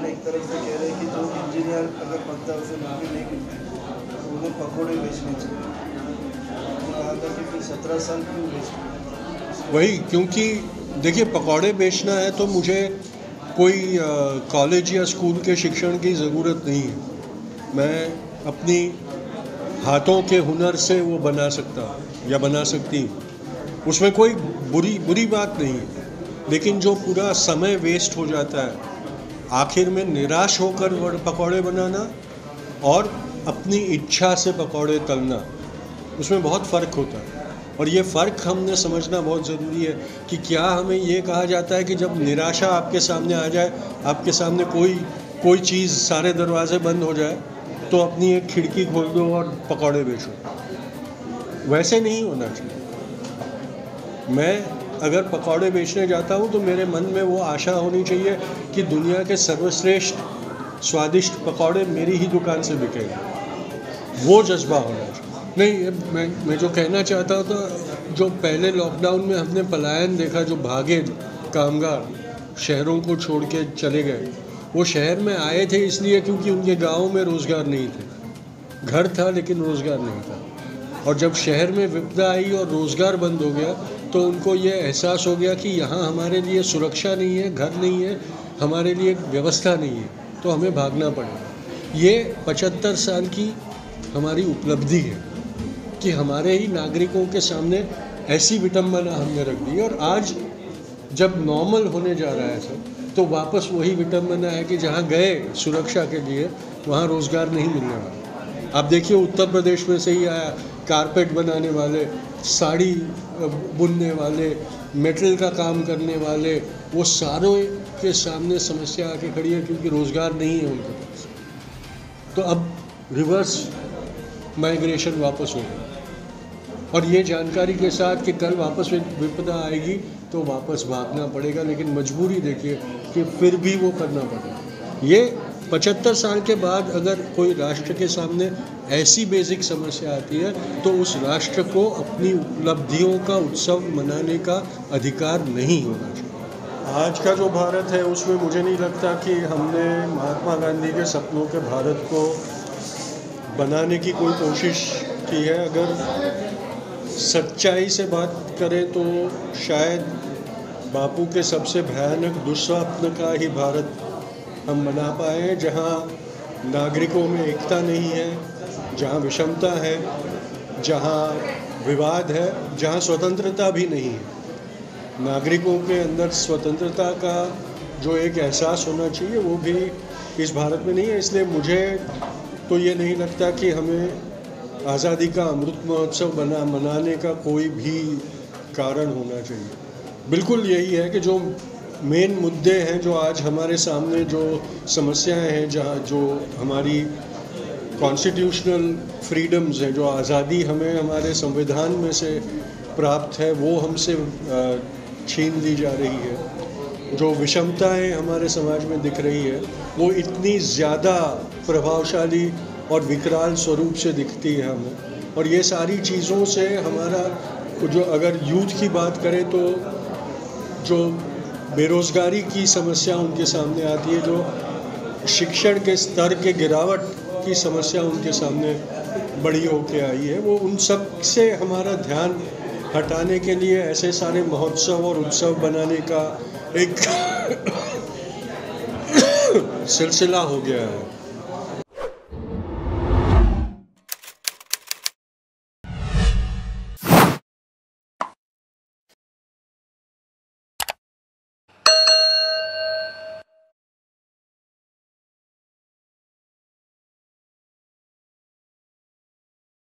एक तरफ से कह रहे हैं कि जो इंजीनियर अगर बनता है उसे नौकरी नहीं मिलती तो उन्हें पकौड़े बेचने चाहिए। कहा था कि फिर 17 साल क्यों बेचते? वही, क्योंकि देखिए पकौड़े बेचना है तो मुझे कोई कॉलेज या स्कूल के शिक्षण की ज़रूरत नहीं है। मैं अपनी हाथों के हुनर से वो बना सकता या बना सकती हूँ, उसमें कोई बुरी बात नहीं है। लेकिन जो पूरा समय वेस्ट हो जाता है आखिर में निराश होकर पकौड़े बनाना और अपनी इच्छा से पकौड़े तलना, उसमें बहुत फ़र्क होता है। और ये फ़र्क हमने समझना बहुत ज़रूरी है कि क्या हमें ये कहा जाता है कि जब निराशा आपके सामने आ जाए, आपके सामने कोई चीज़, सारे दरवाज़े बंद हो जाए, तो अपनी एक खिड़की खोल दो और पकौड़े बेचो। वैसे नहीं होना चाहिए। मैं अगर पकौड़े बेचने जाता हूँ तो मेरे मन में वो आशा होनी चाहिए कि दुनिया के सर्वश्रेष्ठ स्वादिष्ट पकौड़े मेरी ही दुकान से बिकेंगे। वो जज्बा होना चाहिए। नहीं, मैं जो कहना चाहता था, जो पहले लॉकडाउन में हमने पलायन देखा, जो भागे कामगार शहरों को छोड़ के चले गए, वो शहर में आए थे इसलिए क्योंकि उनके गाँव में रोज़गार नहीं थे। घर था लेकिन रोज़गार नहीं था। और जब शहर में विपदा आई और रोज़गार बंद हो गया तो उनको ये एहसास हो गया कि यहाँ हमारे लिए सुरक्षा नहीं है, घर नहीं है, हमारे लिए व्यवस्था नहीं है, तो हमें भागना पड़ेगा। ये 75 साल की हमारी उपलब्धि है कि हमारे ही नागरिकों के सामने ऐसी विडंबना हमने रख दी। और आज जब नॉर्मल होने जा रहा है सब, तो वापस वही विडंबना है कि जहाँ गए सुरक्षा के लिए वहाँ रोज़गार नहीं मिलने वाला। आप देखिए उत्तर प्रदेश में से ही आया, कारपेट बनाने वाले, साड़ी बुनने वाले, मेटल का काम करने वाले, वो सारों के सामने समस्या आके खड़ी है क्योंकि रोज़गार नहीं है उनके पास। तो अब रिवर्स माइग्रेशन वापस होगा। और ये जानकारी के साथ कि कल वापस विपदा आएगी तो वापस भागना पड़ेगा, लेकिन मजबूरी देखिए कि फिर भी वो करना पड़ेगा। ये 75 साल के बाद अगर कोई राष्ट्र के सामने ऐसी बेसिक समस्या आती है तो उस राष्ट्र को अपनी उपलब्धियों का उत्सव मनाने का अधिकार नहीं होना चाहिए। आज का जो भारत है उसमें मुझे नहीं लगता कि हमने महात्मा गांधी के सपनों के भारत को बनाने की कोई कोशिश की है। अगर सच्चाई से बात करें तो शायद बापू के सबसे भयानक दुस्वप्न का ही भारत हम बना पाए, जहाँ नागरिकों में एकता नहीं है, जहाँ विषमता है, जहाँ विवाद है, जहाँ स्वतंत्रता भी नहीं है। नागरिकों के अंदर स्वतंत्रता का जो एक एहसास होना चाहिए वो भी इस भारत में नहीं है। इसलिए मुझे तो ये नहीं लगता कि हमें आज़ादी का अमृत महोत्सव मनाने का कोई भी कारण होना चाहिए। बिल्कुल यही है कि जो मेन मुद्दे हैं, जो आज हमारे सामने जो समस्याएं हैं, जहाँ जो हमारी कॉन्स्टिट्यूशनल फ्रीडम्स हैं, जो आज़ादी हमें हमारे संविधान में से प्राप्त है, वो हमसे छीन ली जा रही है। जो विषमताएं हमारे समाज में दिख रही है वो इतनी ज़्यादा प्रभावशाली और विकराल स्वरूप से दिखती है हमें। और ये सारी चीज़ों से हमारा जो, अगर यूथ की बात करें तो जो बेरोज़गारी की समस्या उनके सामने आती है, जो शिक्षण के स्तर के गिरावट की समस्या उनके सामने बड़ी होके आई है, वो उन सब से हमारा ध्यान हटाने के लिए ऐसे सारे महोत्सव और उत्सव बनाने का एक सिलसिला हो गया है।